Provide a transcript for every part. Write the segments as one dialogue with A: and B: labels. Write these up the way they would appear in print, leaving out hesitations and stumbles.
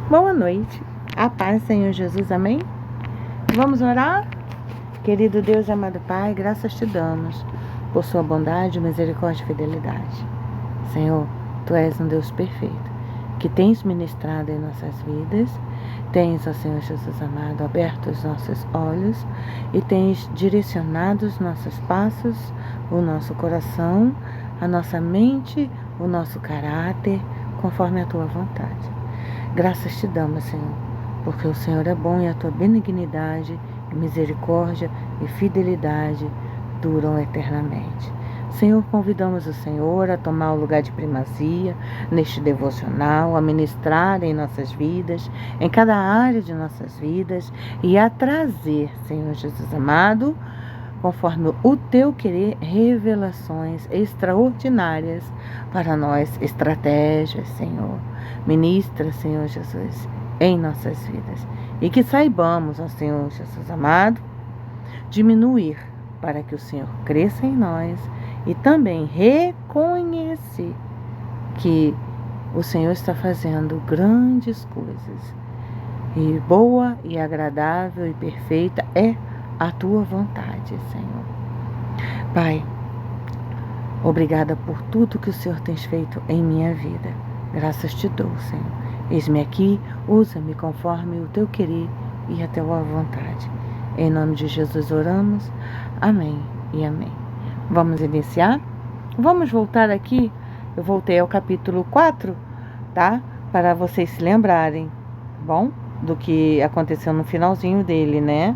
A: Boa noite, a paz, Senhor Jesus, amém? Vamos orar? Querido Deus, amado Pai, graças te damos por sua bondade, misericórdia e fidelidade. Senhor, Tu és um Deus perfeito, que tens ministrado em nossas vidas, tens, ó Senhor Jesus amado, aberto os nossos olhos e tens direcionado os nossos passos, o nosso coração, a nossa mente, o nosso caráter, conforme a Tua vontade. Graças te damos, Senhor, porque o Senhor é bom e a Tua benignidade, misericórdia e fidelidade duram eternamente. Senhor, convidamos o Senhor a tomar o lugar de primazia neste devocional, a ministrar em nossas vidas, em cada área de nossas vidas e a trazer, Senhor Jesus amado, conforme o Teu querer, revelações extraordinárias para nós, estratégias, Senhor. Ministra, Senhor Jesus, em nossas vidas. E que saibamos, ó Senhor Jesus amado, diminuir para que o Senhor cresça em nós e também reconhecer que o Senhor está fazendo grandes coisas. E boa e agradável e perfeita é a Tua vontade, Senhor. Pai, obrigada por tudo que o Senhor tem feito em minha vida. Graças te dou, Senhor. Eis-me aqui, usa-me conforme o Teu querer e a Tua vontade. Em nome de Jesus oramos. Amém e amém. Vamos iniciar? Vamos voltar aqui. Eu voltei ao capítulo 4, tá? Para vocês se lembrarem, bom? Do que aconteceu no finalzinho dele, né?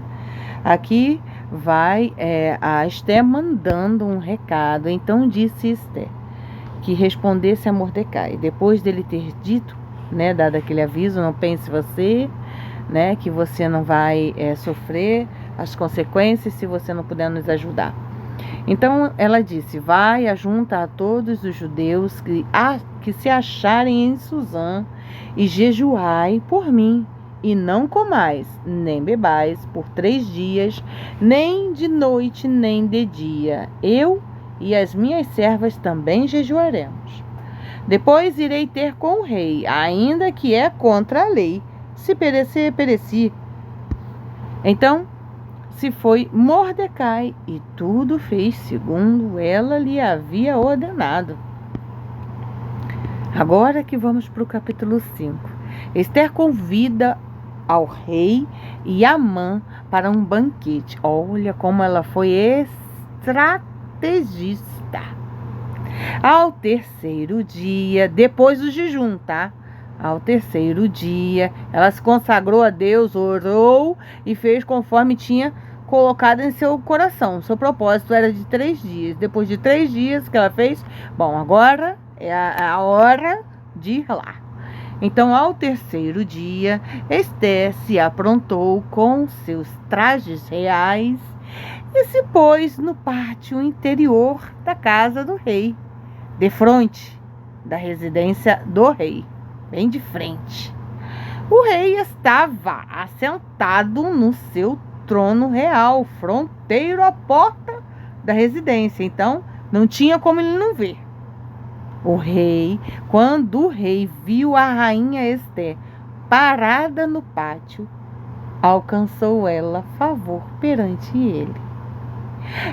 A: Aqui vai a Esther mandando um recado. Então disse Esther que respondesse a Mordecai. Depois dele ter dito, né, dado aquele aviso, não pense você, né, que você não vai sofrer as consequências se você não puder nos ajudar. Então ela disse: vai, ajunta a todos os judeus que se acharem em Suzã e jejuai por mim. E não comais, nem bebais por 3 dias, nem de noite, nem de dia. Eu e as minhas servas também jejuaremos. Depois irei ter com o rei, ainda que é contra a lei. Se perecer, pereci. Então se foi Mordecai, e tudo fez segundo ela lhe havia ordenado. Agora que vamos para o capítulo 5. Esther convida ao rei e Amã para um banquete. Olha como ela foi estrategista. Ao terceiro dia, depois do jejum, tá? Ao terceiro dia, ela se consagrou a Deus, orou e fez conforme tinha colocado em seu coração. Seu propósito era de 3 dias. Depois de 3 dias que ela fez, bom, agora é a hora de ir lá. Então, ao terceiro dia, Esther se aprontou com seus trajes reais e se pôs no pátio interior da casa do rei, defronte da residência do rei, bem de frente. O rei estava assentado no seu trono real, fronteiro à porta da residência. Então, não tinha como ele não ver. Quando o rei viu a rainha Esther parada no pátio, alcançou ela favor perante ele.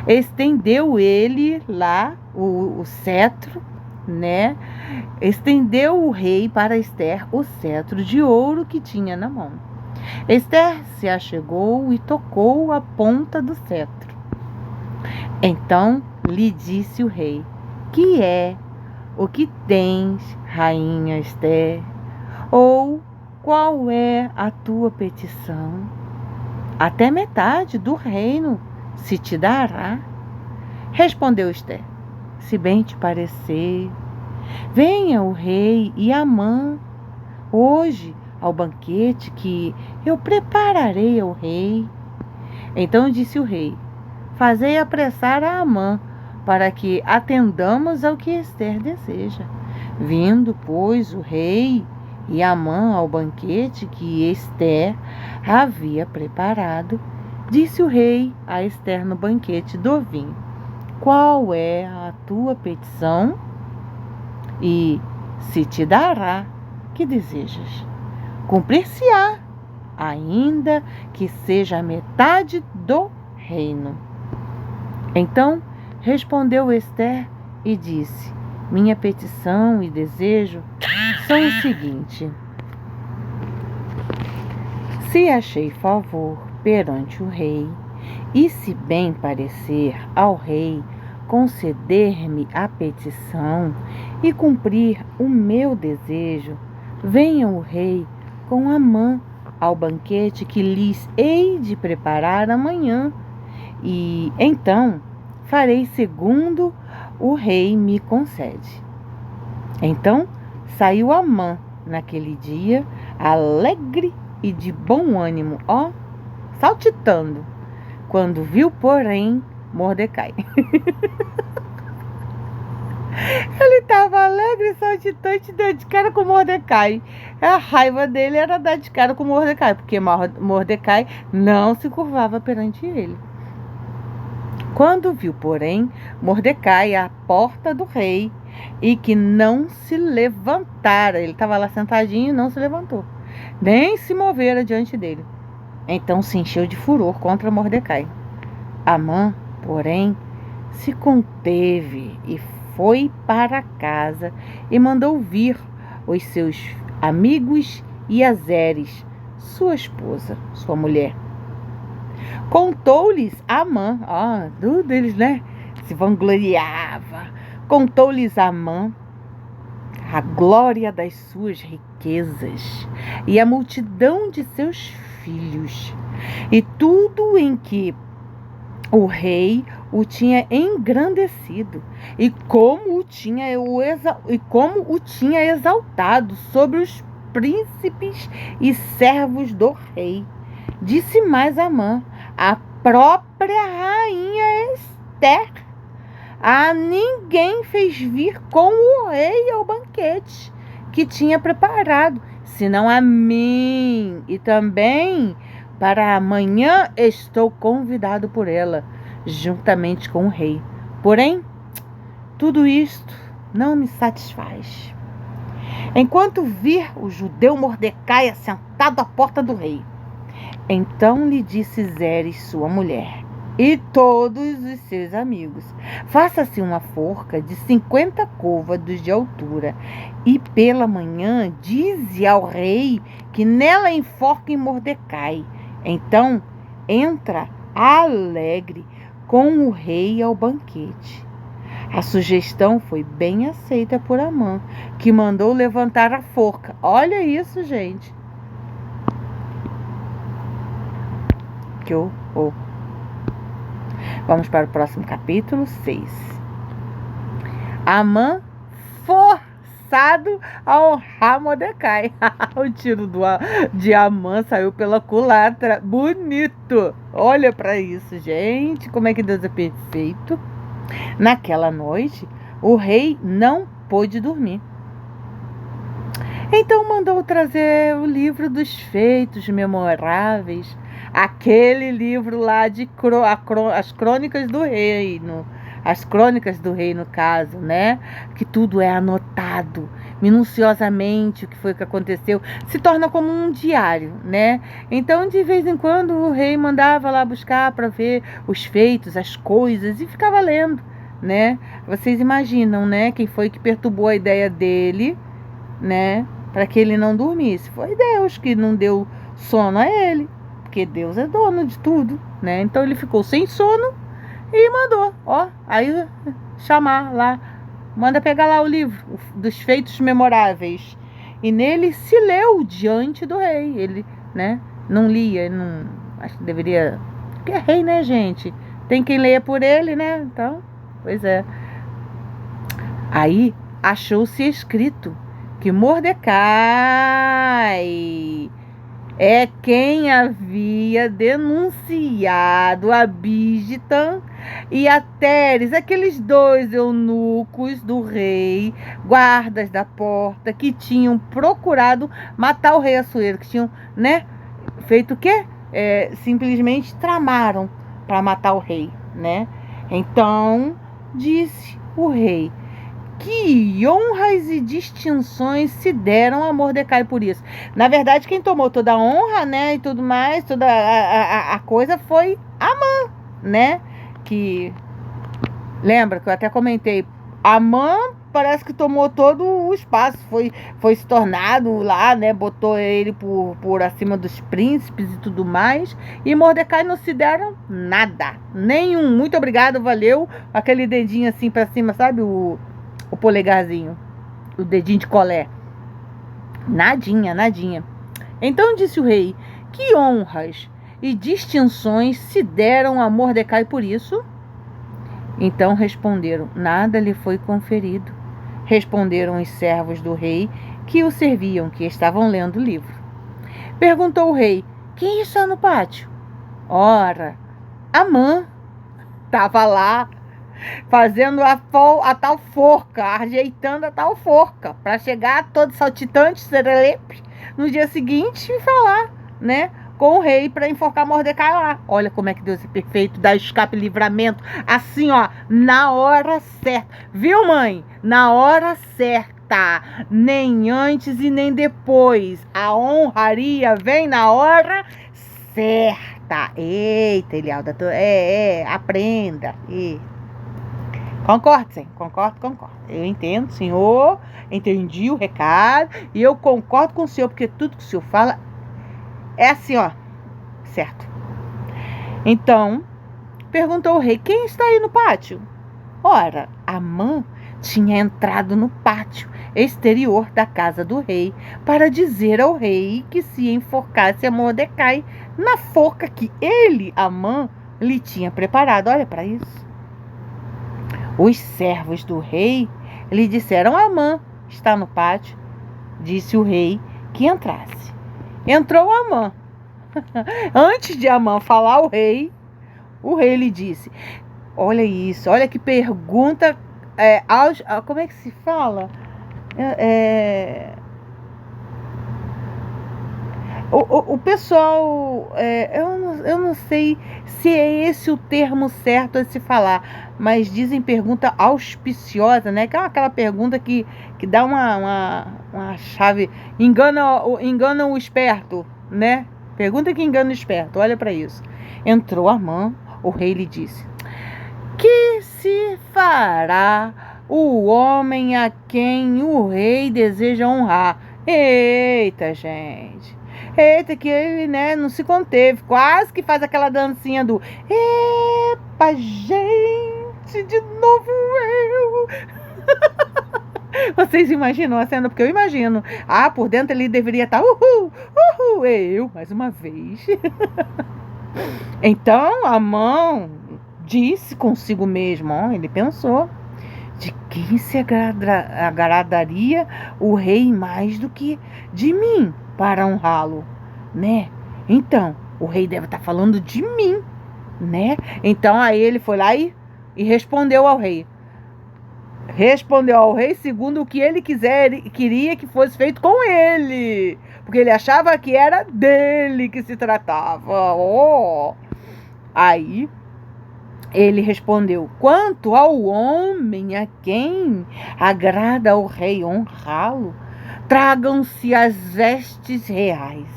A: Estendeu ele lá o cetro, né? Estendeu o rei para Esther o cetro de ouro que tinha na mão. Esther se achegou e tocou a ponta do cetro. Então lhe disse o rei: que é o que tens, rainha Esther? Ou qual é a tua petição? Até metade do reino se te dará. Respondeu Esther: se bem te parecer, venha o rei e Amã hoje ao banquete que eu prepararei ao rei. Então disse o rei: fazei apressar a Amã, para que atendamos ao que Esther deseja. Vindo, pois, o rei e Amã ao banquete que Esther havia preparado, disse o rei a Esther no banquete do vinho: qual é a tua petição? E se te dará, que desejas? cumprir-se-á, ainda que seja a metade do reino. Então respondeu Ester e disse: minha petição e desejo são o seguinte: se achei favor perante o rei, e se bem parecer ao rei conceder-me a petição e cumprir o meu desejo, venha o rei com Amã ao banquete que lhes hei de preparar amanhã, e então farei segundo o rei me concede. Então saiu Amã naquele dia, alegre e de bom ânimo, saltitando, quando viu, porém, Mordecai. Ele estava alegre, saltitante, deu de cara com Mordecai. A raiva dele era dar de cara com Mordecai, porque Mordecai não se curvava perante ele. Quando viu, porém, Mordecai à porta do rei, e que não se levantara, ele estava lá sentadinho e não se levantou, nem se movera diante dele. Então se encheu de furor contra Mordecai. Amã, porém, se conteve e foi para casa e mandou vir os seus amigos e Azeres, sua esposa, sua mulher. Contou-lhes Amã, tudo eles, né, se vangloriava. Contou-lhes Amã a glória das suas riquezas e a multidão de seus filhos, e tudo em que o rei o tinha engrandecido, e como o tinha exaltado sobre os príncipes e servos do rei. Disse mais Amã: a própria rainha Ester a ninguém fez vir com o rei ao banquete que tinha preparado, senão a mim, e também para amanhã estou convidado por ela, juntamente com o rei. Porém, tudo isto não me satisfaz, enquanto vir o judeu Mordecai assentado à porta do rei. Então lhe disse Zeres, sua mulher, e todos os seus amigos: faça-se uma forca de 50 côvados de altura, e pela manhã dize ao rei que nela enforquem Mordecai. Então entra alegre com o rei ao banquete. A sugestão foi bem aceita por Amã, que mandou levantar a forca. Olha isso, gente. Que horror. Vamos para o próximo capítulo 6. Amã forçado a honrar Mordecai. O tiro de Amã saiu pela culatra. Bonito. Olha para isso, gente. Como é que Deus é perfeito. Naquela noite, o rei não pôde dormir. Então mandou trazer o livro dos feitos memoráveis, aquele livro lá de as crônicas do reino, as crônicas do rei, no caso, né? Que tudo é anotado minuciosamente, o que foi que aconteceu, se torna como um diário, né? Então, de vez em quando, o rei mandava lá buscar para ver os feitos, as coisas, e ficava lendo, né? Vocês imaginam, né? Quem foi que perturbou a ideia dele, né? Para que ele não dormisse? Foi Deus que não deu sono a ele, porque Deus é dono de tudo, né? Então ele ficou sem sono e mandou, aí chamar lá, manda pegar lá o livro dos feitos memoráveis, e nele se leu diante do rei. Ele, né, não lia, não, acho que deveria, porque é rei, né, gente? Tem quem leia por ele, né? Então, pois é. Aí achou-se escrito que Mordecai é quem havia denunciado a Bigtan e a Teres, aqueles dois eunucos do rei, guardas da porta, que tinham procurado matar o rei Assuero, que tinham, né, feito o quê? Simplesmente tramaram para matar o rei, né? Então disse o rei Que honras e distinções se deram a Mordecai por isso. Na verdade, quem tomou toda a honra, né, e tudo mais, toda a coisa foi Amã, né? Que, lembra que eu até comentei, Amã parece que tomou todo o espaço, foi se tornado lá, né, botou ele por acima dos príncipes e tudo mais, e Mordecai não se deram nada, nenhum, muito obrigado, valeu, aquele dedinho assim pra cima, sabe, o polegarzinho, o dedinho de colé. Nadinha, nadinha. Então disse o rei: que honras e distinções se deram a Mordecai por isso? Então responderam: nada lhe foi conferido. Responderam os servos do rei que o serviam, que estavam lendo o livro. Perguntou o rei: quem está no pátio? Ora, Amã estava lá, fazendo a tal forca, ajeitando a tal forca, para chegar todo saltitante, serelepe, no dia seguinte e falar, né, com o rei para enforcar Mordecai lá. Olha como é que Deus é perfeito, dá escape e livramento, assim, ó, na hora certa. Viu, mãe? Na hora certa, nem antes e nem depois. A honraria vem na hora certa. Eita, Elialda, aprenda. Concordo, sim, concordo. Eu entendo, senhor, entendi o recado e eu concordo com o senhor, porque tudo que o senhor fala é assim, ó, certo. Então, perguntou o rei: quem está aí no pátio? Ora, Amã tinha entrado no pátio exterior da casa do rei para dizer ao rei que se enforcasse a Mordecai na forca que ele, Amã, lhe tinha preparado. Olha para isso. Os servos do rei lhe disseram: Amã está no pátio. Disse o rei que entrasse. Entrou Amã. Antes de Amã falar o rei lhe disse: olha isso, olha que pergunta, como é que se fala? O pessoal, eu não sei se é esse o termo certo a se falar, mas dizem pergunta auspiciosa, né? Que é aquela pergunta que dá uma chave, engana o esperto, né? Pergunta que engana o esperto, olha para isso. Entrou Amã, o rei lhe disse: que se fará o homem a quem o rei deseja honrar? Eita, gente. Eita, que ele, né, não se conteve. Quase que faz aquela dancinha do epa, gente, de novo eu. Vocês imaginam a cena? Porque eu imagino. Por dentro ele deveria estar uhul, eu, mais uma vez. Então, Amã disse consigo mesmo, ele pensou: de quem se agradaria o rei mais do que de mim para honrá-lo, né? Então, o rei deve estar falando de mim, né? Então, aí ele foi lá e respondeu ao rei. Respondeu ao rei segundo o que ele queria que fosse feito com ele, porque ele achava que era dele que se tratava. Aí ele respondeu: quanto ao homem a quem agrada ao rei honrá-lo, tragam-se as vestes reais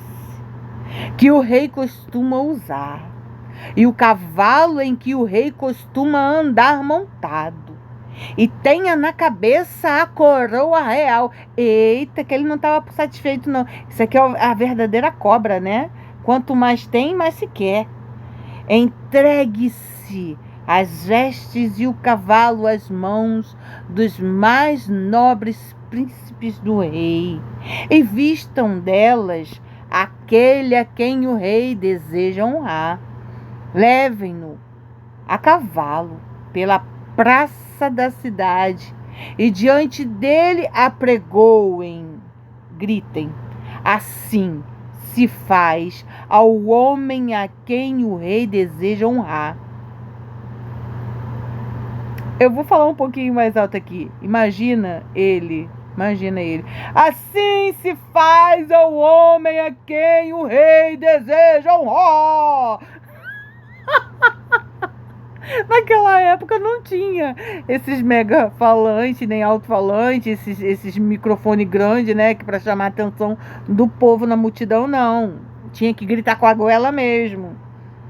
A: que o rei costuma usar e o cavalo em que o rei costuma andar montado, e tenha na cabeça a coroa real. Eita, que ele não estava satisfeito, não. Isso aqui é a verdadeira cobra, né? Quanto mais tem, mais se quer. Entregue-se as vestes e o cavalo às mãos dos mais nobres príncipes do rei, e vistam delas aquele a quem o rei deseja honrar. Levem-no a cavalo pela praça da cidade e diante dele apregoem, gritem: assim se faz ao homem a quem o rei deseja honrar. Eu vou falar um pouquinho mais alto aqui. Imagina ele. Assim se faz ao homem a quem o rei deseja honrar. Naquela época não tinha esses mega-falantes, nem alto-falantes, esses microfone grande, né? Que para chamar a atenção do povo na multidão, não. Tinha que gritar com a goela mesmo.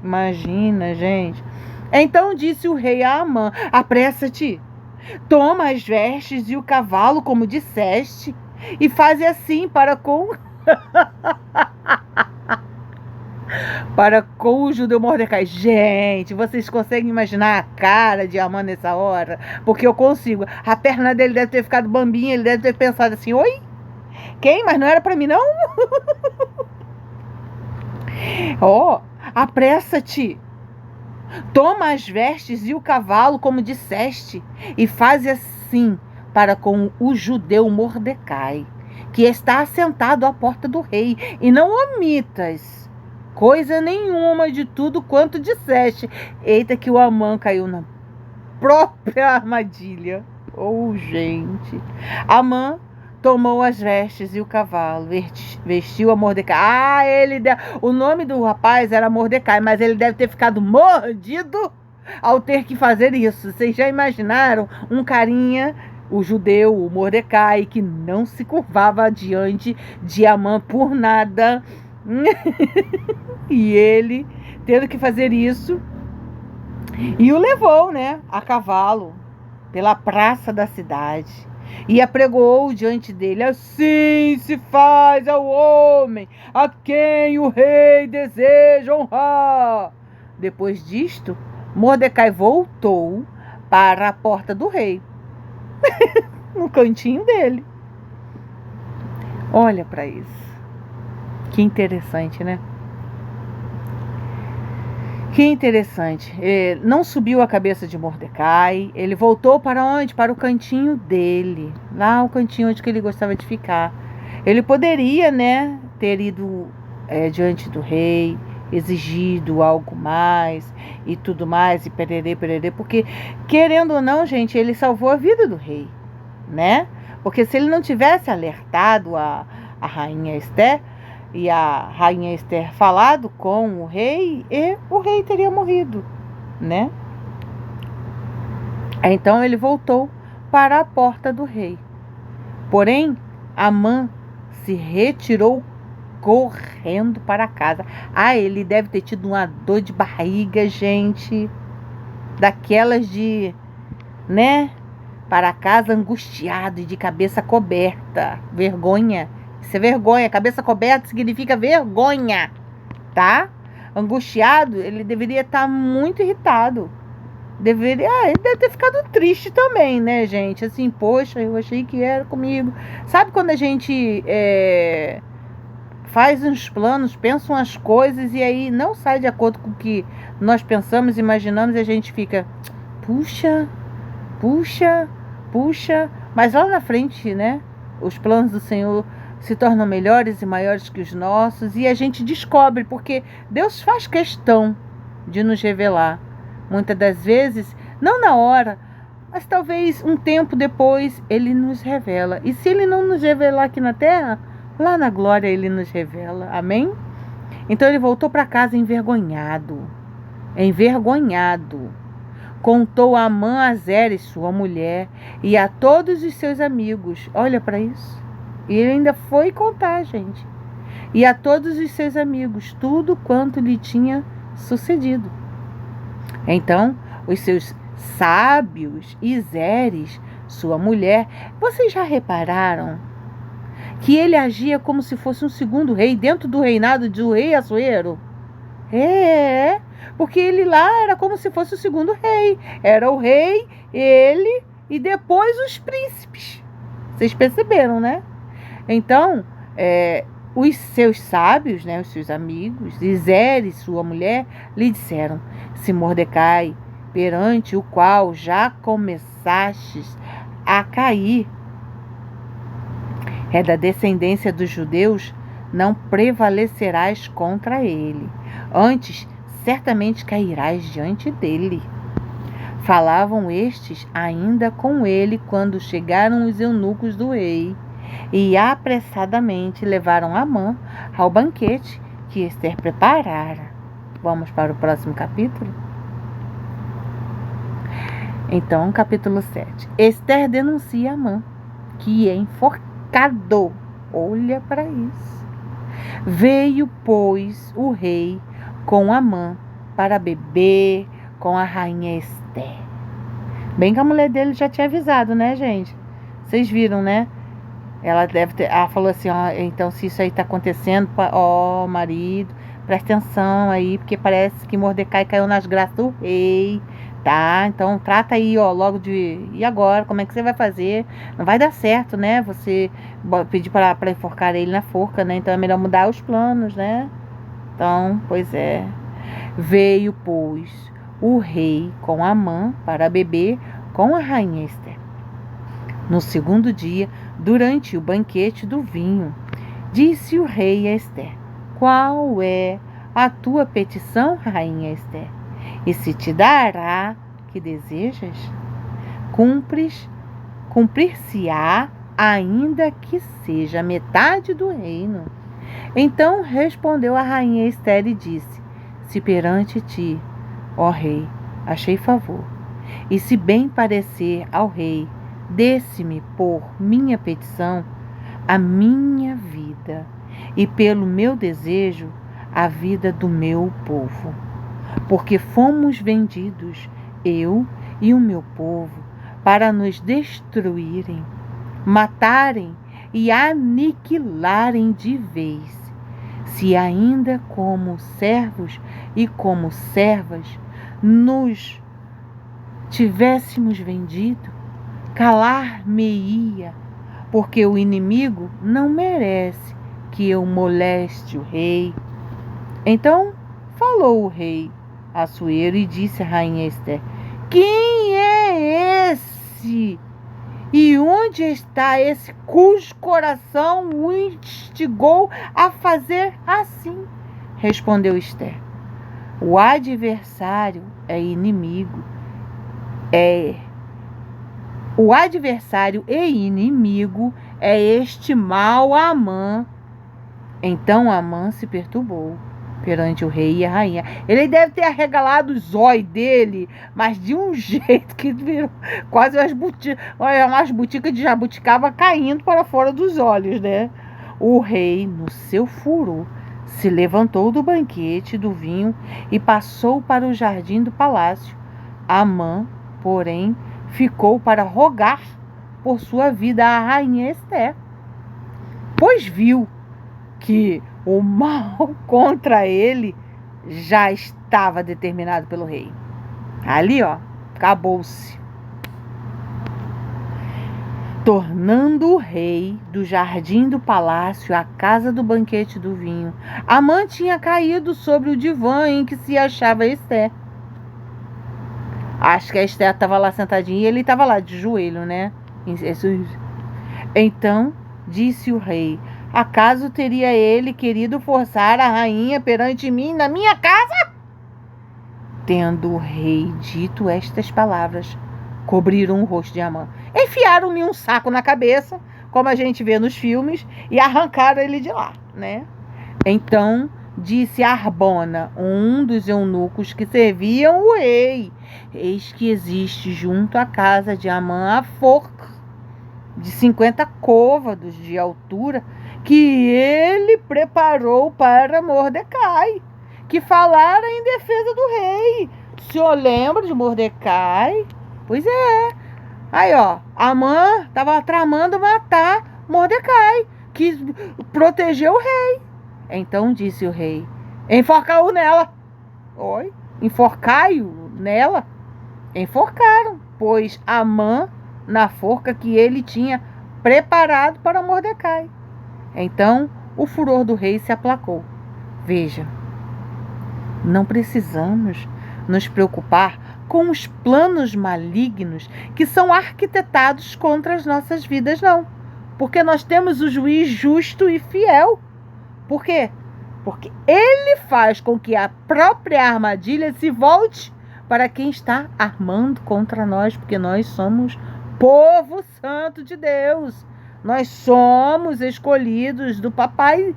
A: Imagina, gente. Então disse o rei a Amã: apressa-te, toma as vestes e o cavalo, como disseste, e faze assim para com o judeu Mordecai. Gente, vocês conseguem imaginar a cara de Amã nessa hora? Porque eu consigo. A perna dele deve ter ficado bambinha, ele deve ter pensado assim: oi? Quem? Mas não era para mim, não? Ó, apressa-te, toma as vestes e o cavalo, como disseste, e faze assim para com o judeu Mordecai, que está assentado à porta do rei, e não omitas coisa nenhuma de tudo quanto disseste. Eita, que o Amã caiu na própria armadilha. Oh, gente. Amã tomou as vestes e o cavalo, vestiu a Mordecai. O nome do rapaz era Mordecai, mas ele deve ter ficado mordido ao ter que fazer isso. Vocês já imaginaram um carinha, o judeu, o Mordecai, que não se curvava diante de Amã por nada, e ele tendo que fazer isso, e o levou, né, a cavalo pela praça da cidade, e apregoou diante dele: assim se faz ao homem a quem o rei deseja honrar. Depois disto, Mordecai voltou para a porta do rei, no cantinho dele. Olha para isso. Que interessante, né? Que interessante. Não subiu a cabeça de Mordecai. Ele voltou para onde? Para o cantinho dele. Lá o cantinho onde ele gostava de ficar. Ele poderia, né, ter ido diante do rei, exigido algo mais e tudo mais, e pererê, porque, querendo ou não, gente, ele salvou a vida do rei, né? Porque se ele não tivesse alertado a rainha Esther, e a rainha Esther falado com o rei, e o rei teria morrido, né? Então ele voltou para a porta do rei. Porém, Amã se retirou correndo para casa. Ele deve ter tido uma dor de barriga, gente, daquelas de, né, para casa angustiado e de cabeça coberta. Vergonha. Isso é vergonha. Cabeça coberta significa vergonha, tá? Angustiado, ele deveria estar muito irritado. Ele deve ter ficado triste também, né, gente? Assim, poxa, eu achei que era comigo. Sabe quando a gente faz uns planos, pensa umas coisas e aí não sai de acordo com o que nós pensamos, imaginamos, e a gente fica, puxa, mas lá na frente, né, os planos do Senhor se tornam melhores e maiores que os nossos, e a gente descobre, porque Deus faz questão de nos revelar. Muitas das vezes, não na hora, mas talvez um tempo depois, Ele nos revela. E se Ele não nos revelar aqui na terra, lá na glória Ele nos revela. Amém? Então ele voltou para casa envergonhado. Contou a Amã a Zeres, sua mulher, e a todos os seus amigos. Olha para isso. E ele ainda foi contar, gente. E a todos os seus amigos, tudo quanto lhe tinha sucedido. Então, os seus sábios e Zeres, sua mulher, vocês já repararam que ele agia como se fosse um segundo rei dentro do reinado do rei Assuero? Porque ele lá era como se fosse o segundo rei. Era o rei, ele e depois os príncipes. Vocês perceberam, né? Então, os seus sábios, né, os seus amigos, e Zeres, sua mulher, lhe disseram: se Mordecai, perante o qual já começastes a cair, é da descendência dos judeus, não prevalecerás contra ele. Antes, certamente cairás diante dele. Falavam estes ainda com ele quando chegaram os eunucos do rei, e apressadamente levaram Amã ao banquete que Esther preparara. Vamos para o próximo capítulo? Então, capítulo 7. Esther denuncia Amã, que é enforcado. Olha para isso. Veio, pois, o rei com Amã para beber com a rainha Esther. Bem que a mulher dele já tinha avisado, né, gente? Vocês viram, né? Ela falou assim, ó, então se isso aí tá acontecendo, ó, marido, presta atenção aí, porque parece que Mordecai caiu nas graças do rei, tá? Então trata aí, ó, logo e agora, como é que você vai fazer? Não vai dar certo, né? Você pedir para enforcar ele na forca, né? Então é melhor mudar os planos, né? Então, pois é. Veio, pois, o rei com Amã para beber com a rainha Esther. No segundo dia, durante o banquete do vinho, disse o rei a Esther: qual é a tua petição, rainha Esther? E se te dará que desejas? Cumprir-se-á, ainda que seja metade do reino. Então respondeu a rainha Esther e disse: se perante ti, ó rei, achei favor, e se bem parecer ao rei, desse-me por minha petição a minha vida, e pelo meu desejo a vida do meu povo. Porque fomos vendidos, eu e o meu povo, para nos destruírem, matarem e aniquilarem de vez. Se ainda como servos e como servas nos tivéssemos vendido, calar-me-ia, porque o inimigo não merece que eu moleste o rei. Então falou o rei Assuero e disse à rainha Esther: quem é esse? E onde está esse cujo coração o instigou a fazer assim? Respondeu Esther: o adversário é inimigo, O adversário e inimigo é este mau Amã. Então Amã se perturbou perante o rei e a rainha. Ele deve ter arregalado os olhos dele, mas de um jeito que virou quase umas boticas de jabuticaba caindo para fora dos olhos, né? O rei, no seu furor, se levantou do banquete do vinho e passou para o jardim do palácio. Amã, porém, ficou para rogar por sua vida à rainha Esther, pois viu que o mal contra ele já estava determinado pelo rei. Ali, ó, acabou-se. Tornando o rei do jardim do palácio à casa do banquete do vinho, Amã tinha caído sobre o divã em que se achava Esther. Acho que a Esther estava lá sentadinha e ele estava lá de joelho, né? Então disse o rei: acaso teria ele querido forçar a rainha perante mim na minha casa? Tendo o rei dito estas palavras, cobriram o rosto de Amã, enfiaram-lhe um saco na cabeça, como a gente vê nos filmes, e arrancaram ele de lá, né? Então disse Arbona, um dos eunucos que serviam o rei: eis que existe junto à casa de Amã a forca de 50 côvados de altura que ele preparou para Mordecai, que falara em defesa do rei. O senhor lembra de Mordecai? Pois é. Aí, ó, Amã estava tramando matar Mordecai, que protegeu o rei. Então disse o rei: enforca-o nela. Oi? Enforcai-o nela? Enforcaram, pois Amã na forca que ele tinha preparado para Mordecai. Então o furor do rei se aplacou. Veja, não precisamos nos preocupar com os planos malignos que são arquitetados contra as nossas vidas, não. Porque nós temos o juiz justo e fiel. Por quê? Porque ele faz com que a própria armadilha se volte para quem está armando contra nós, porque nós somos povo santo de Deus. Nós somos escolhidos do papai.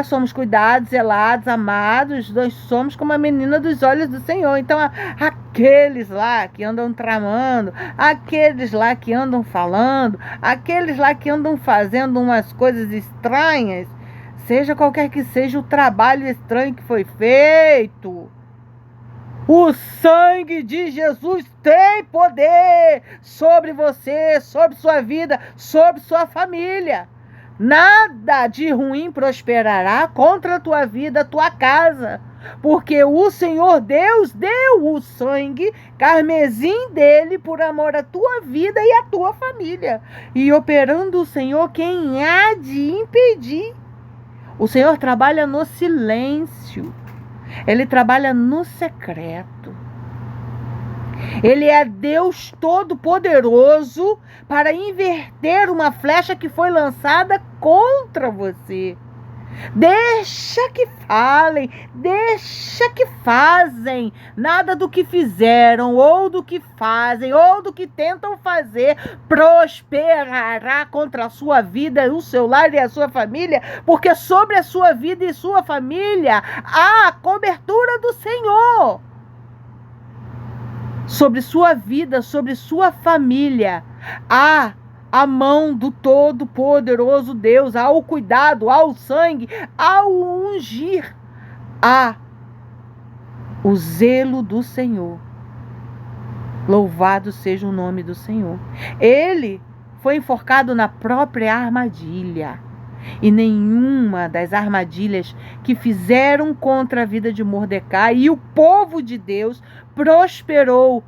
A: Somos cuidados, zelados, amados. Nós somos como a menina dos olhos do Senhor. Então, aqueles lá que andam tramando, aqueles lá que andam falando, aqueles lá que andam fazendo umas coisas estranhas, seja qualquer que seja o trabalho estranho que foi feito, o sangue de Jesus tem poder sobre você, sobre sua vida, sobre sua família. Nada de ruim prosperará contra a tua vida, a tua casa, porque o Senhor Deus deu o sangue carmesim dele por amor à tua vida e à tua família. E operando o Senhor, quem há de impedir? O Senhor trabalha no silêncio. Ele trabalha no secreto. Ele é Deus Todo-Poderoso para inverter uma flecha que foi lançada contra você. Deixa que falem, deixa que fazem. Nada do que fizeram, ou do que fazem, ou do que tentam fazer, prosperará contra a sua vida, o seu lar e a sua família, porque sobre a sua vida e sua família há a cobertura do Senhor. Sobre sua vida, sobre sua família, há a mão do Todo-Poderoso Deus, há o cuidado, há o sangue, há o ungir, há o zelo do Senhor. Louvado seja o nome do Senhor. Ele foi enforcado na própria armadilha. E nenhuma das armadilhas que fizeram contra a vida de Mordecai e o povo de Deus prosperou,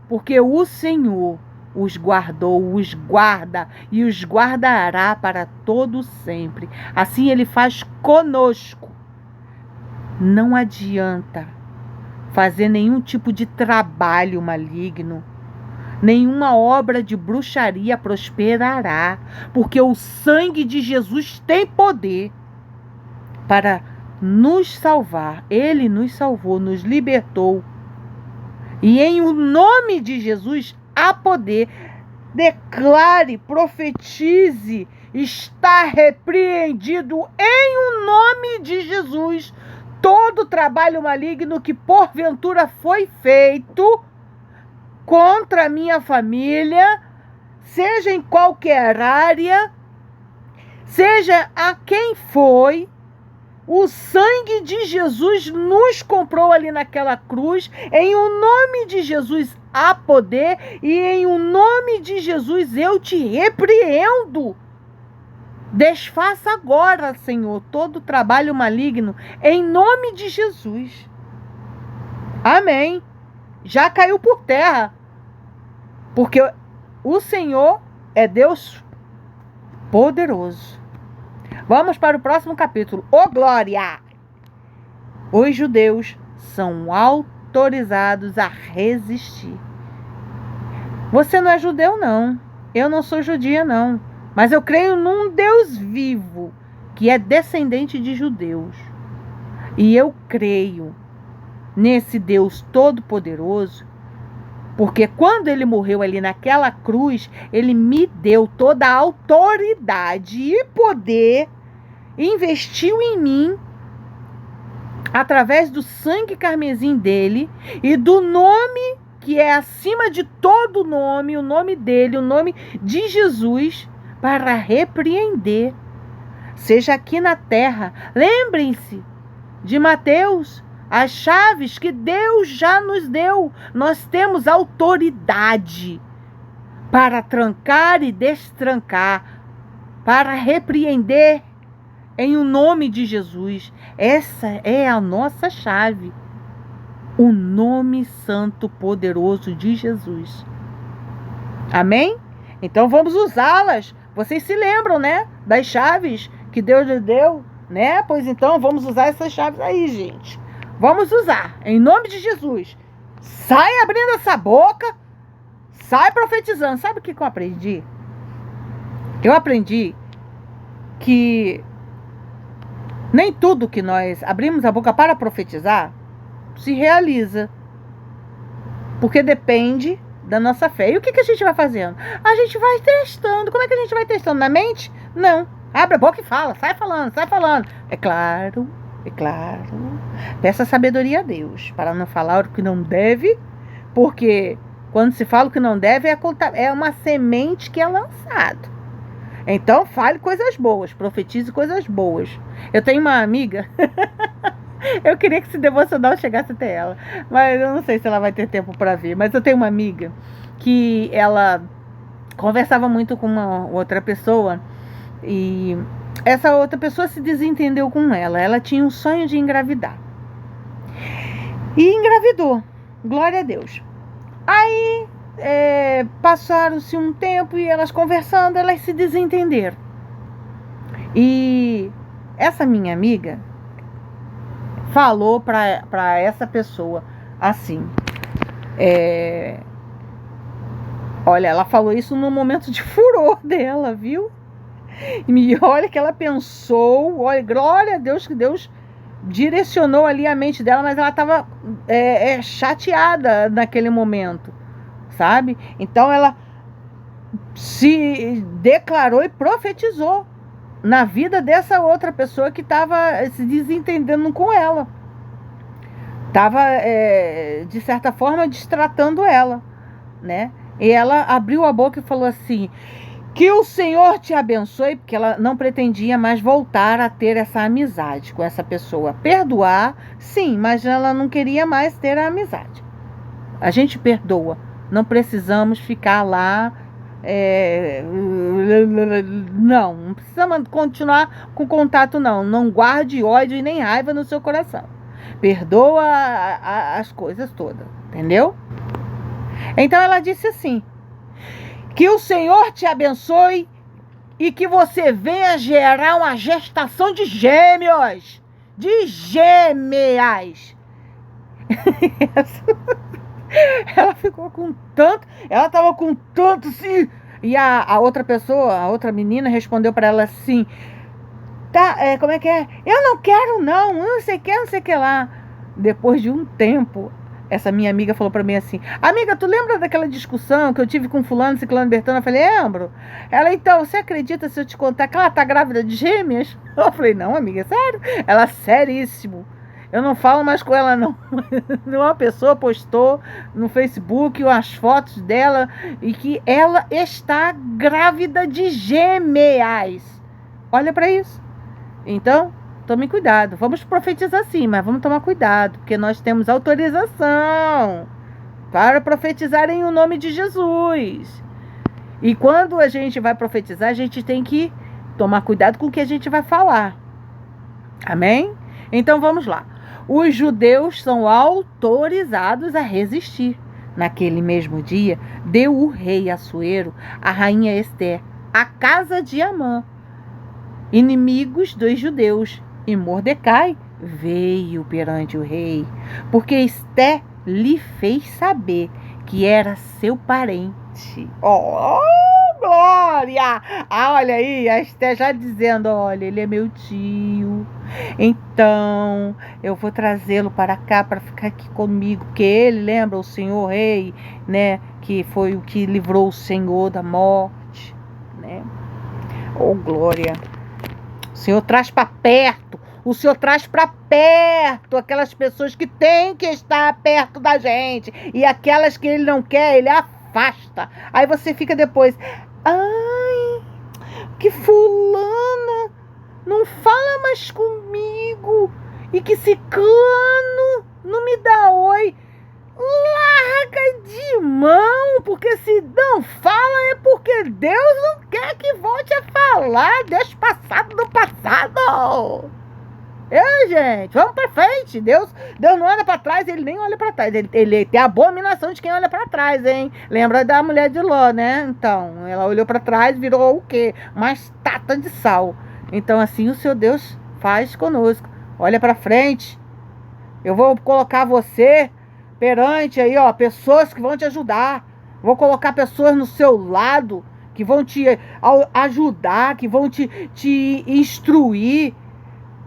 A: porque o Senhor os guardou, os guarda e os guardará para todo sempre. Assim ele faz conosco. Não adianta fazer nenhum tipo de trabalho maligno. Nenhuma obra de bruxaria prosperará, porque o sangue de Jesus tem poder para nos salvar. Ele nos salvou, nos libertou. E em o nome de Jesus há poder. Declare, profetize, está repreendido em o nome de Jesus todo trabalho maligno que porventura foi feito contra a minha família, seja em qualquer área, seja a quem foi. O sangue de Jesus nos comprou ali naquela cruz. Em o nome de Jesus há poder, e em o nome de Jesus eu te repreendo. Desfaça agora, Senhor, todo trabalho maligno, em nome de Jesus. Amém. Já caiu por terra, porque o Senhor é Deus poderoso. Vamos para o próximo capítulo. Ô glória! Os judeus são autorizados a resistir. Você não é judeu, não. Eu não sou judia, não. Mas eu creio num Deus vivo, que é descendente de judeus. E eu creio nesse Deus todo-poderoso, porque quando ele morreu ali naquela cruz, ele me deu toda a autoridade e poder, investiu em mim, através do sangue carmesim dele e do nome que é acima de todo nome, o nome dele, o nome de Jesus, para repreender, seja aqui na terra. Lembrem-se de Mateus, as chaves que Deus já nos deu. Nós temos autoridade para trancar e destrancar, para repreender em o nome de Jesus. Essa é a nossa chave. O nome santo poderoso de Jesus. Amém? Então vamos usá-las. Vocês se lembram, né? Das chaves que Deus lhe deu, né? Pois então vamos usar essas chaves aí, gente. Vamos usar, em nome de Jesus. Sai abrindo essa boca, sai profetizando. Sabe o que eu aprendi? Eu aprendi que nem tudo que nós abrimos a boca para profetizar se realiza. Porque depende da nossa fé. E o que a gente vai fazendo? A gente vai testando. Como é que a gente vai testando? Na mente? Não. Abre a boca e fala, sai falando, sai falando. É claro, é claro. Peça sabedoria a Deus para não falar o que não deve, porque quando se fala o que não deve é uma semente que é lançada. Então fale coisas boas, profetize coisas boas. Eu tenho uma amiga, eu queria que esse devocional chegasse até ela, mas eu não sei se ela vai ter tempo para ver. Mas eu tenho uma amiga que ela conversava muito com uma outra pessoa e essa outra pessoa se desentendeu com ela. Ela tinha um sonho de engravidar e engravidou, glória a Deus. Aí passaram-se um tempo e elas conversando, elas se desentenderam. E essa minha amiga falou para essa pessoa assim, olha, ela falou isso no momento de furor dela, viu? E olha que ela pensou, olha, glória a Deus que Deus direcionou ali a mente dela, mas ela estava chateada naquele momento, sabe? Então ela se declarou e profetizou na vida dessa outra pessoa que estava se desentendendo com ela. Estava, de certa forma, destratando ela, né? E ela abriu a boca e falou assim, que o Senhor te abençoe, porque ela não pretendia mais voltar a ter essa amizade com essa pessoa. Perdoar, sim, mas ela não queria mais ter a amizade. A gente perdoa, não precisamos ficar lá, não precisamos continuar com contato, não guarde ódio e nem raiva no seu coração. Perdoa as coisas todas, entendeu? Então ela disse assim, que o Senhor te abençoe e que você venha gerar uma gestação de gêmeos, de gêmeas. Ela ficou com tanto, ela estava com tanto assim, e a outra pessoa, a outra menina respondeu para ela assim, tá, como é que é? Eu não quero não sei o que, não sei o que lá. Depois de um tempo, essa minha amiga falou pra mim assim, amiga, tu lembra daquela discussão que eu tive com fulano, ciclano, bertano? Eu falei, lembro. Ela, então, você acredita se eu te contar que ela tá grávida de gêmeas? Eu falei, não, amiga, sério? Ela, seríssimo. Eu não falo mais com ela, não. Uma pessoa postou no Facebook as fotos dela e que ela está grávida de gêmeas. Olha pra isso. Então, tome cuidado. Vamos profetizar sim, mas vamos tomar cuidado, porque nós temos autorização para profetizar em o nome de Jesus. E quando a gente vai profetizar, a gente tem que tomar cuidado com o que a gente vai falar. Amém? Então vamos lá. Os judeus são autorizados a resistir. Naquele mesmo dia, deu o rei Assuero, a rainha Ester, a casa de Amã, inimigos dos judeus. E Mordecai veio perante o rei, porque Ester lhe fez saber que era seu parente. Oh, glória! Olha aí, a Ester já dizendo, olha, ele é meu tio. Então, eu vou trazê-lo para cá, para ficar aqui comigo, porque ele lembra o Senhor rei, né? Que foi o que livrou o Senhor da morte, né? Oh, glória! O Senhor traz para perto, o Senhor traz para perto aquelas pessoas que têm que estar perto da gente, e aquelas que ele não quer, ele afasta. Aí você fica depois, ai, que fulana não fala mais comigo, e que ciclano não me dá oi. Larga de mão, porque se não fala é porque Deus não quer que volte a falar. Deixa passado do passado. Gente, vamos pra frente. Deus não olha pra trás, ele nem olha pra trás. Ele tem a abominação de quem olha pra trás, hein? Lembra da mulher de Ló, né? Então, ela olhou pra trás, virou o quê? Uma estátua de sal. Então, assim o seu Deus faz conosco. Olha pra frente. Eu vou colocar você perante aí, ó, pessoas que vão te ajudar. Vou colocar pessoas no seu lado que vão te ajudar, que vão te instruir,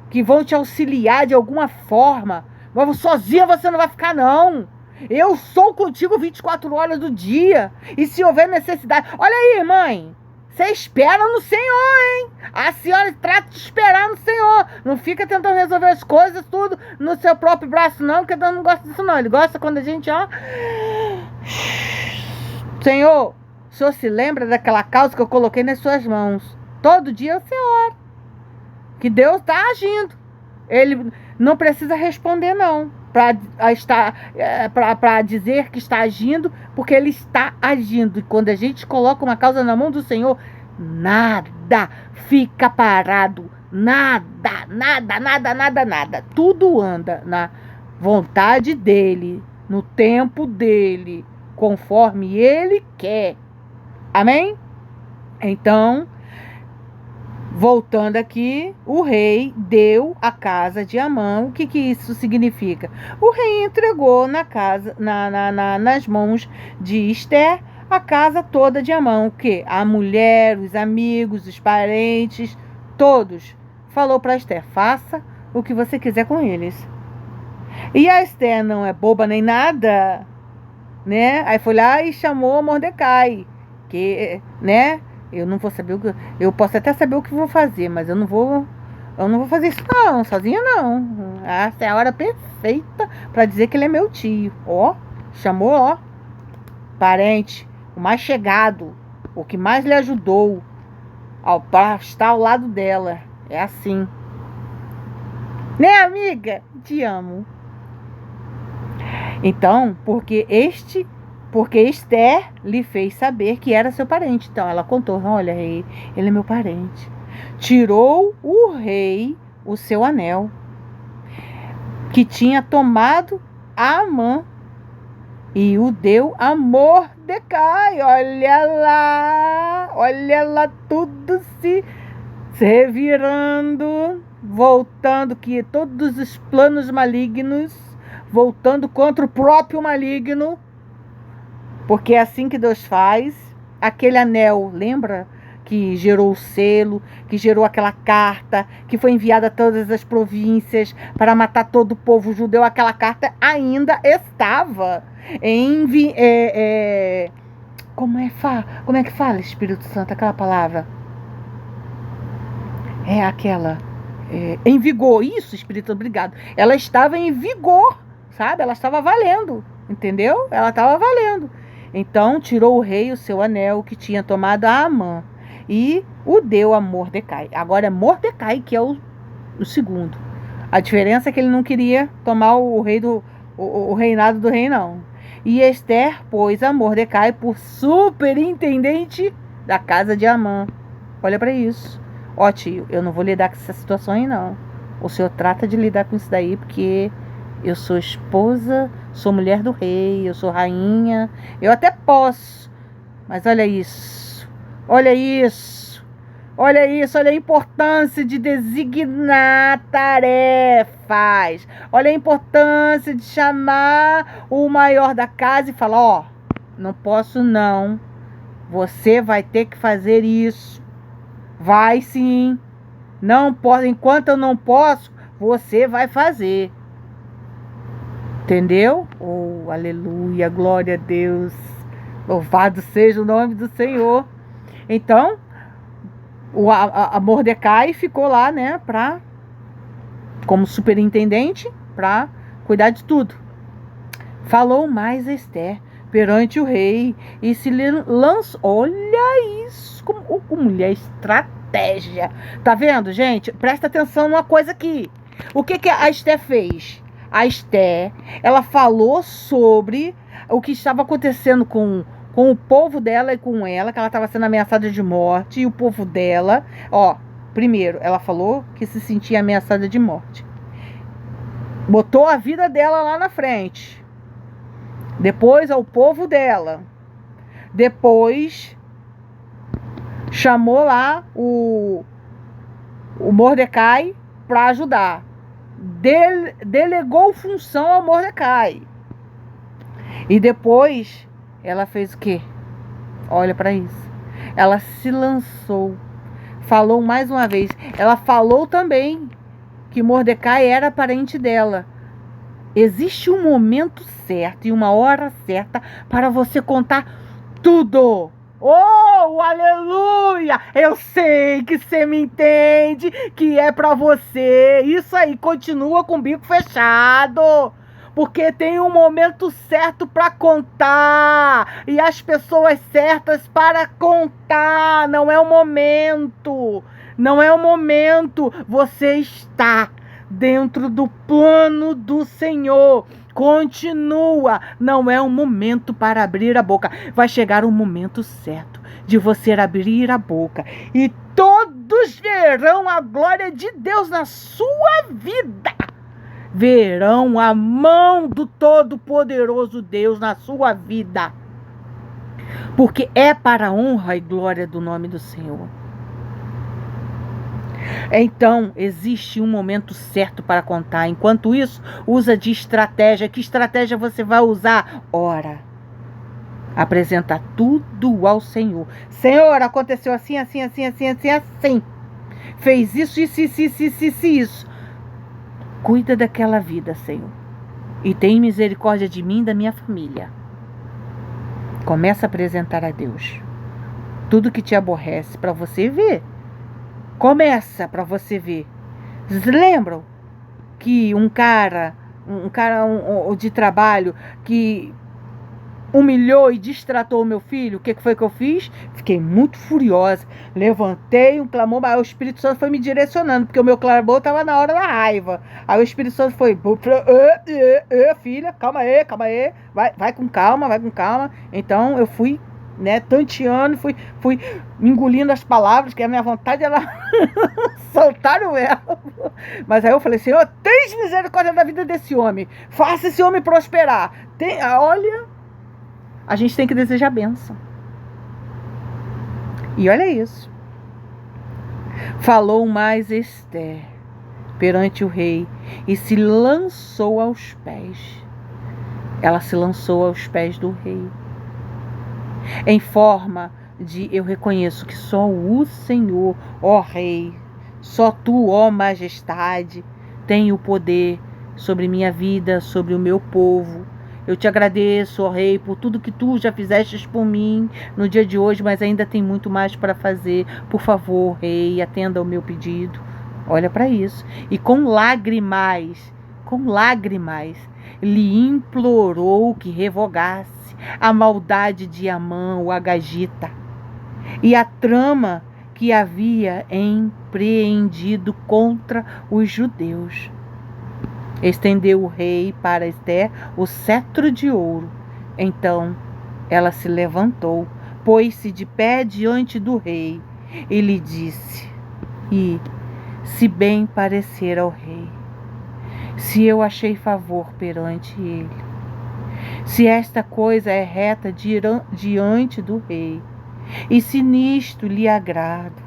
A: que vão te auxiliar de alguma forma. Mas sozinha você não vai ficar, não. Eu sou contigo 24 horas do dia. E se houver necessidade... Olha aí, mãe. Você espera no Senhor, hein? A senhora trata de esperar no Senhor. Não fica tentando resolver as coisas tudo no seu próprio braço, não, porque Deus não gosta disso, não. Ele gosta quando a gente, ó... Senhor, o Senhor se lembra daquela causa que eu coloquei nas suas mãos. Todo dia você ora. Que Deus está agindo. Ele não precisa responder, não. Para dizer que está agindo, porque Ele está agindo. E quando a gente coloca uma causa na mão do Senhor, nada fica parado. Nada, nada, nada, nada, nada. Tudo anda na vontade dEle, no tempo dEle, conforme Ele quer. Amém? Então, voltando aqui, o rei deu a casa de Amã. O que isso significa? O rei entregou nas mãos de Ester a casa toda de Amã. O quê? A mulher, os amigos, os parentes, todos. Falou para Ester, faça o que você quiser com eles. E a Ester não é boba nem nada, né? Aí foi lá e chamou Mordecai, que, né? Eu não vou saber o que... Eu posso até saber o que vou fazer, mas eu não vou fazer isso não, sozinha não. Essa é a hora perfeita para dizer que ele é meu tio. Ó, chamou, ó, parente, o mais chegado, o que mais lhe ajudou para estar ao lado dela. É assim. Né, amiga? Te amo. Então, porque Ester lhe fez saber que era seu parente. Então ela contou, olha, rei, ele é meu parente. Tirou o rei o seu anel, que tinha tomado a Amã, e o deu a Mordecai. Olha lá tudo se revirando, voltando, que todos os planos malignos, voltando contra o próprio maligno. Porque é assim que Deus faz. Aquele anel, lembra? Que gerou o selo, que gerou aquela carta, que foi enviada a todas as províncias para matar todo o povo judeu. Aquela carta ainda estava como é que fala, Espírito Santo, aquela palavra? É aquela... em vigor. Isso, Espírito, obrigado. Ela estava em vigor, sabe? Ela estava valendo, entendeu? Ela estava valendo. Então, tirou o rei o seu anel que tinha tomado a Amã e o deu a Mordecai. Agora é Mordecai que é o segundo. A diferença é que ele não queria tomar o reinado do rei, não. E Ester pôs a Mordecai por superintendente da casa de Amã. Olha para isso. Ó, tio, eu não vou lidar com essa situação aí, não. O senhor trata de lidar com isso daí, porque... eu sou esposa, sou mulher do rei, eu sou rainha. Eu até posso. Mas olha isso. Olha isso. Olha isso. Olha a importância de designar tarefas. Olha a importância de chamar o maior da casa e falar, ó, não posso não. Você vai ter que fazer isso. Vai sim. Não posso. Enquanto eu não posso, você vai fazer. Entendeu? Oh, aleluia, glória a Deus. Louvado seja o nome do Senhor. Então, a Mordecai ficou lá, né, como superintendente, para cuidar de tudo. Falou mais Ester perante o rei e se lançou. Olha isso, como mulher estratégia. Tá vendo, gente? Presta atenção numa coisa aqui. O que a Ester fez? A Ester, ela falou sobre o que estava acontecendo com o povo dela e com ela, que ela estava sendo ameaçada de morte, e o povo dela, ó, primeiro, ela falou que se sentia ameaçada de morte. Botou a vida dela lá na frente. Depois, ao povo dela. Depois, chamou lá o Mordecai para ajudar. Delegou função ao Mordecai. E depois ela fez o quê? Olha para isso. Ela se lançou. Falou mais uma vez. Ela falou também que Mordecai era parente dela. Existe um momento certo e uma hora certa para você contar tudo. Oh, aleluia! Eu sei que você me entende, que é para você. Isso aí, continua com o bico fechado. Porque tem um momento certo para contar e as pessoas certas para contar. Não é o momento. Não é o momento. Você está dentro do plano do Senhor. Continua. Não é um momento para abrir a boca. Vai chegar o momento certo de você abrir a boca e todos verão a glória de Deus na sua vida. Verão a mão do Todo-Poderoso Deus na sua vida. Porque é para a honra e glória do nome do Senhor. Então, existe um momento certo para contar. Enquanto isso, usa de estratégia. Que estratégia você vai usar? Ora. Apresenta tudo ao Senhor. Senhor, aconteceu assim, assim, assim, assim, assim, assim. Fez isso, isso. Cuida daquela vida, Senhor. E tem misericórdia de mim e da minha família. Começa a apresentar a Deus tudo que te aborrece para você ver. Começa para você ver. Vocês lembram que um cara de trabalho que humilhou e distratou o meu filho? O que foi que eu fiz? Fiquei muito furiosa. Levantei um clamor, mas o Espírito Santo foi me direcionando, porque o meu clamor estava na hora da raiva. Aí o Espírito Santo foi, filha, calma aí, vai com calma, vai com calma. Então eu fui, né, tanteando, fui engolindo as palavras, que a minha vontade era soltar o verbo. Mas aí eu falei, Senhor, tens misericórdia da vida desse homem, faça esse homem prosperar. Olha, a gente tem que desejar bênção. E olha isso. Falou mais Esther perante o rei e se lançou aos pés. Ela se lançou aos pés do rei. Em forma de eu reconheço que só o Senhor, ó Rei, só tu, ó Majestade, tem o poder sobre minha vida, sobre o meu povo. Eu te agradeço, ó Rei, por tudo que tu já fizeste por mim no dia de hoje, mas ainda tem muito mais para fazer. Por favor, Rei, atenda ao meu pedido. Olha para isso. E com lágrimas, lhe implorou que revogasse a maldade de Amã, o agagita, e a trama que havia empreendido contra os judeus. Estendeu o rei para Esther o cetro de ouro. Então ela se levantou, pôs-se de pé diante do rei e lhe disse, e se bem parecer ao rei, se eu achei favor perante ele, se esta coisa é reta diante do rei, e se nisto lhe agrado,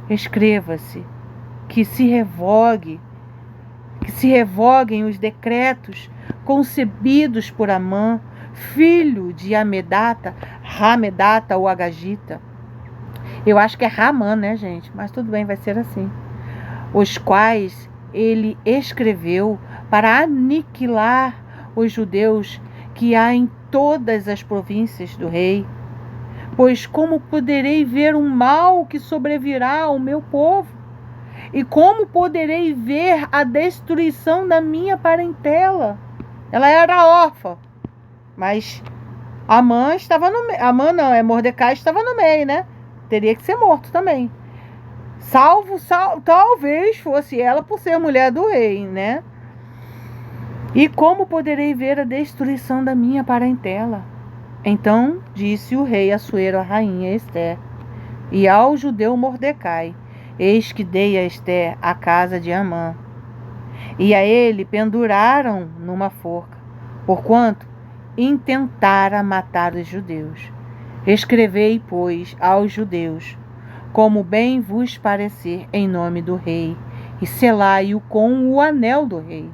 A: escreva-se que se revoguem os decretos concebidos por Amã, filho de Hamedata ou Agagita. Eu acho que é Ramã, né, gente? Mas tudo bem, vai ser assim. Os quais ele escreveu para aniquilar os judeus que há em todas as províncias do rei. Pois como poderei ver o mal que sobrevirá ao meu povo? E como poderei ver a destruição da minha parentela? Ela era órfã, mas Amã estava no meio. Amã não, Mordecai estava no meio, né? Teria que ser morto também. Talvez fosse ela por ser mulher do rei, né? E como poderei ver a destruição da minha parentela? Então disse o rei Assuero à rainha Esther e ao judeu Mordecai: eis que dei a Esther a casa de Amã, e a ele penduraram numa forca, porquanto intentara matar os judeus. Escrevei, pois, aos judeus, como bem vos parecer, em nome do rei, e selai-o com o anel do rei,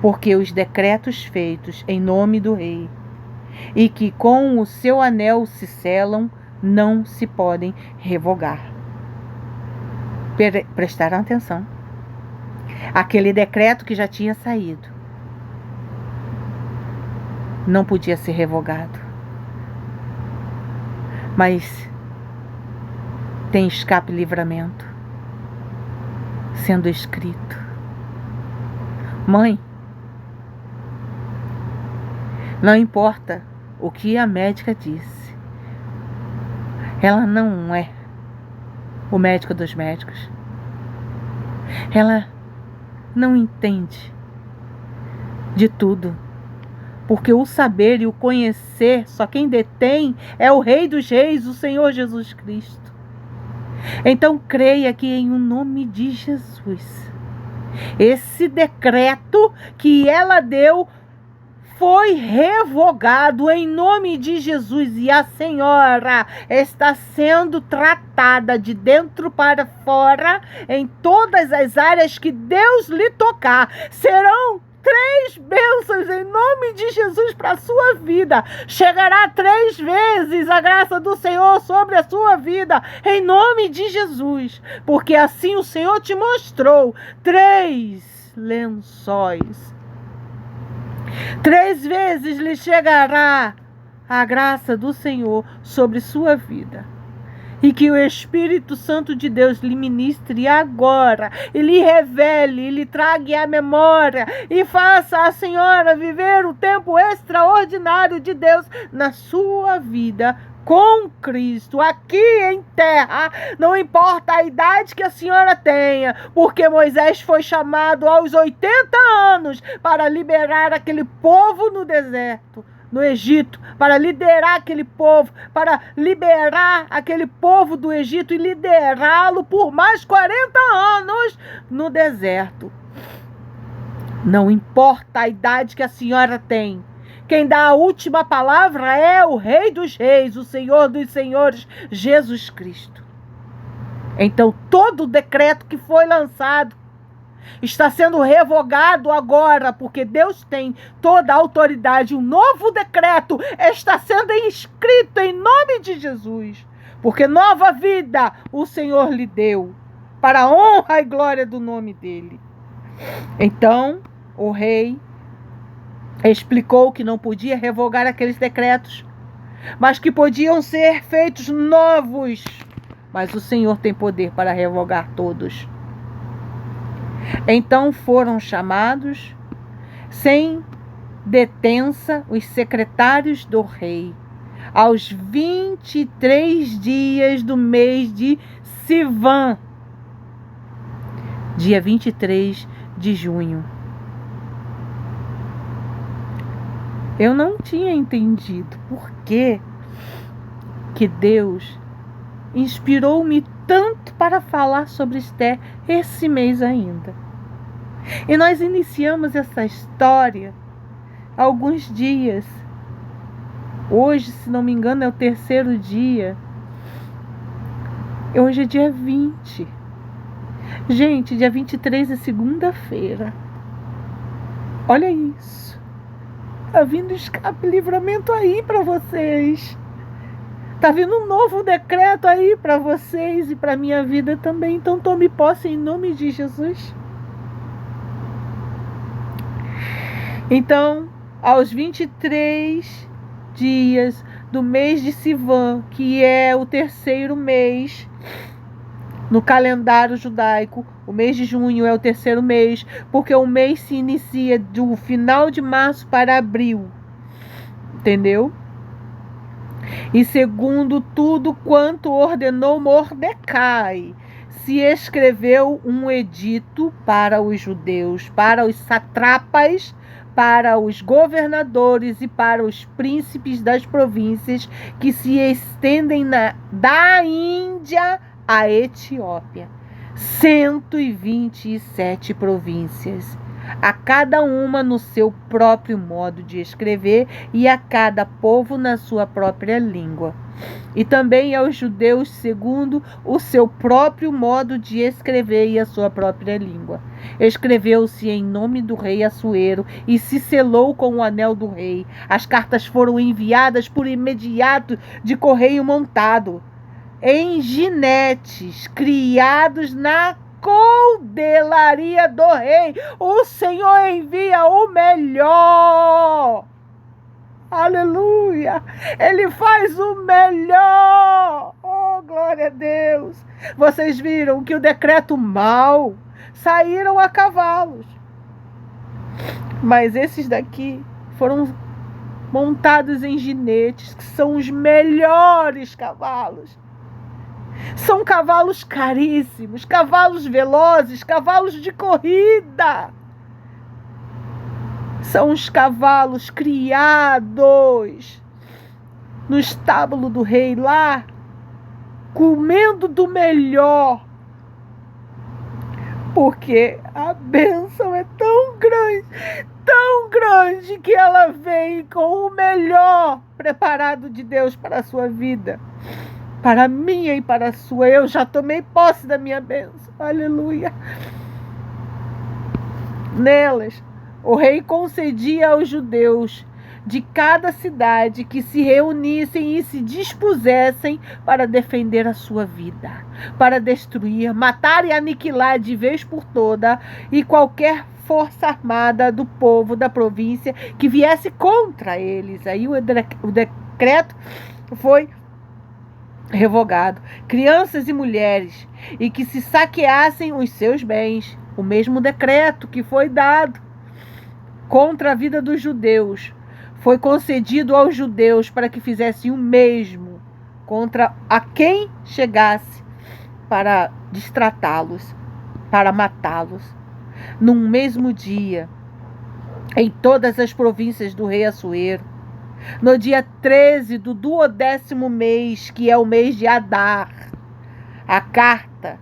A: porque os decretos feitos em nome do rei, e que com o seu anel se selam, não se podem revogar. Prestaram atenção. Aquele decreto que já tinha saído não podia ser revogado. mas tem escape e livramento sendo escrito. Mãe, não importa o que a médica disse, ela não é o médico dos médicos. Ela não entende de tudo, porque o saber e o conhecer, só quem detém é o Rei dos Reis, o Senhor Jesus Cristo. Então creia que em o nome de Jesus, esse decreto que ela deu foi revogado em nome de Jesus, e a senhora está sendo tratada de dentro para fora em todas as áreas que Deus lhe tocar. Serão 3 bênçãos em nome de Jesus para a sua vida. Chegará 3 vezes a graça do Senhor sobre a sua vida, em nome de Jesus. Porque assim o Senhor te mostrou 3 lençóis. 3 vezes lhe chegará a graça do Senhor sobre sua vida. E que o Espírito Santo de Deus lhe ministre agora, e lhe revele, e lhe traga à memória, e faça a senhora viver o tempo extraordinário de Deus na sua vida com Cristo, aqui em terra. Não importa a idade que a senhora tenha, porque Moisés foi chamado aos 80 anos para liberar aquele povo no deserto, no Egito, para liderar aquele povo, para liberar aquele povo do Egito e liderá-lo por mais 40 anos no deserto. Não importa a idade que a senhora tem, quem dá a última palavra é o Rei dos Reis, o Senhor dos Senhores, Jesus Cristo. Então todo o decreto que foi lançado está sendo revogado agora, porque Deus tem toda a autoridade. Um novo decreto está sendo escrito em nome de Jesus, porque nova vida o Senhor lhe deu, para a honra e glória do nome dele. Então, o rei explicou que não podia revogar aqueles decretos, mas que podiam ser feitos novos. Mas o Senhor tem poder para revogar todos. Então foram chamados, sem detença, os secretários do rei, aos 23 dias do mês de Sivan, dia 23 de junho. Eu não tinha entendido por que Deus inspirou-me tanto para falar sobre Esther esse mês ainda. E nós iniciamos essa história há alguns dias. Hoje, se não me engano, é o 3º dia. Hoje é dia 20. Gente, dia 23 é segunda-feira. Olha isso. Tá vindo escape e livramento aí para vocês. Tá vindo um novo decreto aí para vocês e para minha vida também. Então tome posse em nome de Jesus. Então, aos 23 dias do mês de Sivan, que é o 3º mês no calendário judaico, o mês de junho é o 3º mês, porque o mês se inicia do final de março para abril. Entendeu? E segundo tudo quanto ordenou Mordecai, se escreveu um edito para os judeus, para os satrapas, para os governadores e para os príncipes das províncias que se estendem da Índia à Etiópia. 127 províncias, a cada uma no seu próprio modo de escrever e a cada povo na sua própria língua. E também aos judeus segundo o seu próprio modo de escrever e a sua própria língua. Escreveu-se em nome do rei Assuero e se selou com o anel do rei. As cartas foram enviadas por imediato de correio montado, em ginetes criados na coldelaria do rei. O Senhor envia o melhor. Aleluia! Ele faz o melhor. Oh, glória a Deus! Vocês viram que o decreto mau saíram a cavalos. Mas esses daqui foram montados em ginetes, que são os melhores cavalos. São cavalos caríssimos, cavalos velozes, cavalos de corrida. São os cavalos criados no estábulo do rei lá, comendo do melhor. Porque a bênção é tão grande, que ela vem com o melhor preparado de Deus para a sua vida, para a minha e para a sua. Eu já tomei posse da minha bênção. Aleluia. Nelas, o rei concedia aos judeus de cada cidade que se reunissem e se dispusessem para defender a sua vida, para destruir, matar e aniquilar de vez por toda e qualquer força armada do povo da província que viesse contra eles. Aí o decreto foi revogado. Crianças e mulheres, e que se saqueassem os seus bens. O mesmo decreto que foi dado contra a vida dos judeus foi concedido aos judeus para que fizessem o mesmo contra a quem chegasse para destratá-los, para matá-los. Num mesmo dia, em todas as províncias do rei Assuero, no dia 13 do 12º mês, que é o mês de Adar, a carta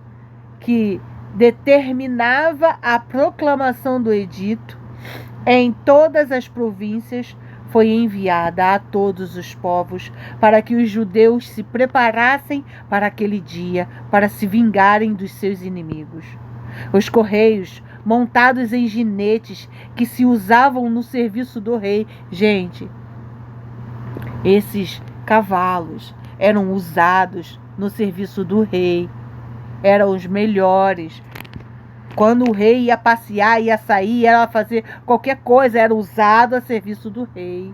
A: que determinava a proclamação do edito em todas as províncias foi enviada a todos os povos, para que os judeus se preparassem para aquele dia, para se vingarem dos seus inimigos. Os correios, montados em ginetes que se usavam no serviço do rei. Gente, esses cavalos eram usados no serviço do rei, eram os melhores. Quando o rei ia passear, ia sair, ia fazer qualquer coisa, era usado a serviço do rei.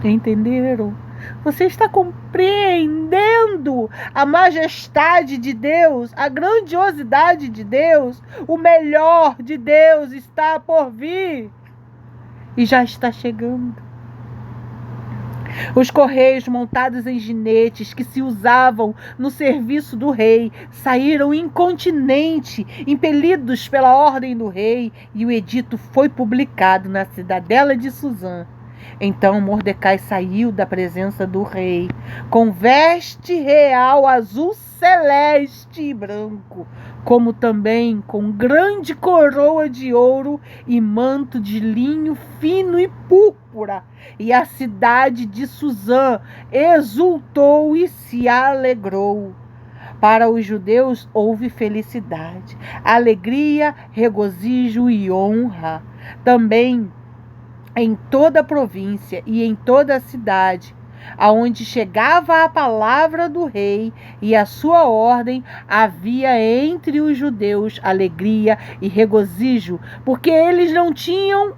A: Entenderam? Você está compreendendo a majestade de Deus, a grandiosidade de Deus? O melhor de Deus está por vir e já está chegando. Os correios montados em ginetes que se usavam no serviço do rei saíram incontinenti, impelidos pela ordem do rei, e o edito foi publicado na cidadela de Suzã. Então Mordecai saiu da presença do rei com veste real azul celeste e branco, como também com grande coroa de ouro e manto de linho fino e púrpura. E a cidade de Suzã exultou e se alegrou. Para os judeus houve felicidade, alegria, regozijo e honra. Também em toda a província e em toda a cidade, aonde chegava a palavra do rei e a sua ordem, havia entre os judeus alegria e regozijo, porque eles não tinham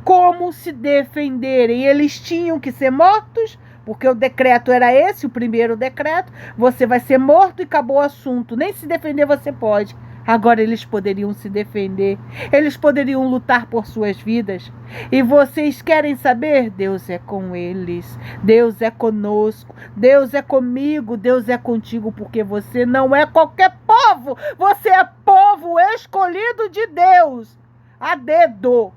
A: como se defenderem, eles tinham que ser mortos, porque o decreto era esse, o primeiro decreto: você vai ser morto e acabou o assunto, nem se defender você pode. Agora eles poderiam se defender, eles poderiam lutar por suas vidas. E vocês querem saber? Deus é com eles, Deus é conosco, Deus é comigo, Deus é contigo, porque você não é qualquer povo, você é povo escolhido de Deus, a dedo.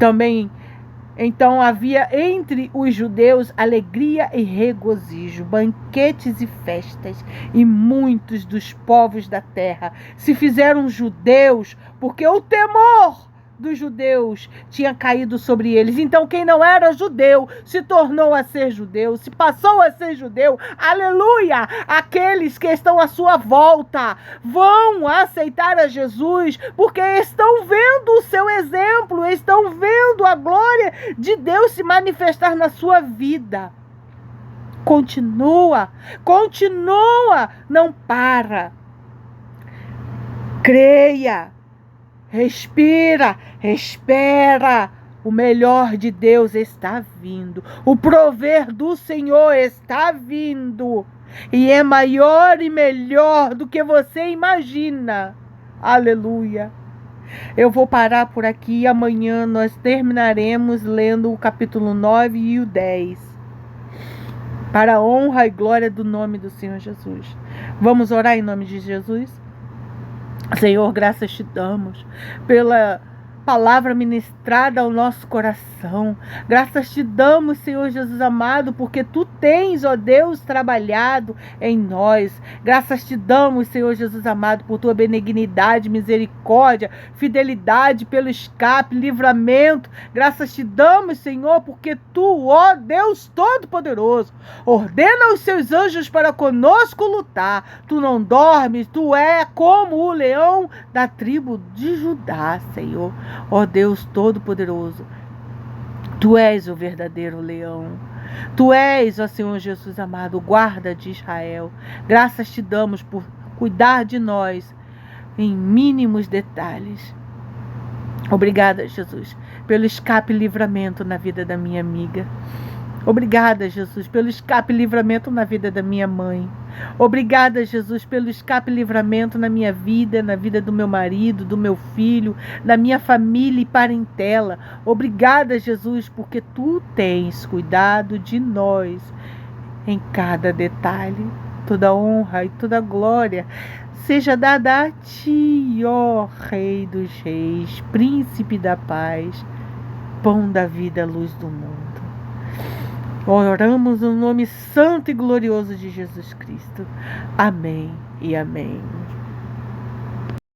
A: Também, então, havia entre os judeus alegria e regozijo, banquetes e festas, e muitos dos povos da terra se fizeram judeus, porque o temor dos judeus tinha caído sobre eles. Então quem não era judeu se tornou a ser judeu, se passou a ser judeu. Aleluia! Aqueles que estão à sua volta vão aceitar a Jesus, porque estão vendo o seu exemplo, estão vendo a glória de Deus se manifestar na sua vida. Continua, não para. Creia. Respira, espera, O melhor de Deus está vindo. O prover do Senhor está vindo. E é maior e melhor do que você imagina. Aleluia. Eu vou parar por aqui e amanhã nós terminaremos lendo o capítulo 9 e o 10. Para a honra e glória do nome do Senhor Jesus. Vamos orar em nome de Jesus? Senhor, graças te damos pela palavra ministrada ao nosso coração. Graças te damos, Senhor Jesus amado, porque tu tens, ó Deus, trabalhado em nós. Graças te damos, Senhor Jesus amado, por tua benignidade, misericórdia, fidelidade, pelo escape, livramento. Graças te damos, Senhor, porque tu, ó Deus Todo-Poderoso, ordena os seus anjos para conosco lutar. Tu não dormes, tu é como o leão da tribo de Judá, Senhor. Ó Deus Todo-Poderoso, tu és o verdadeiro leão. Tu és, ó Senhor Jesus amado, o guarda de Israel. Graças te damos por cuidar de nós em mínimos detalhes. Obrigada, Jesus, pelo escape e livramento na vida da minha amiga. Obrigada, Jesus, pelo escape e livramento na vida da minha mãe. Obrigada, Jesus, pelo escape e livramento na minha vida, na vida do meu marido, do meu filho, da minha família e parentela. Obrigada, Jesus, porque tu tens cuidado de nós em cada detalhe. Toda honra e toda glória seja dada a ti, ó Rei dos Reis, Príncipe da Paz, Pão da vida, Luz do mundo. Oramos no nome santo e glorioso de Jesus Cristo. Amém e amém.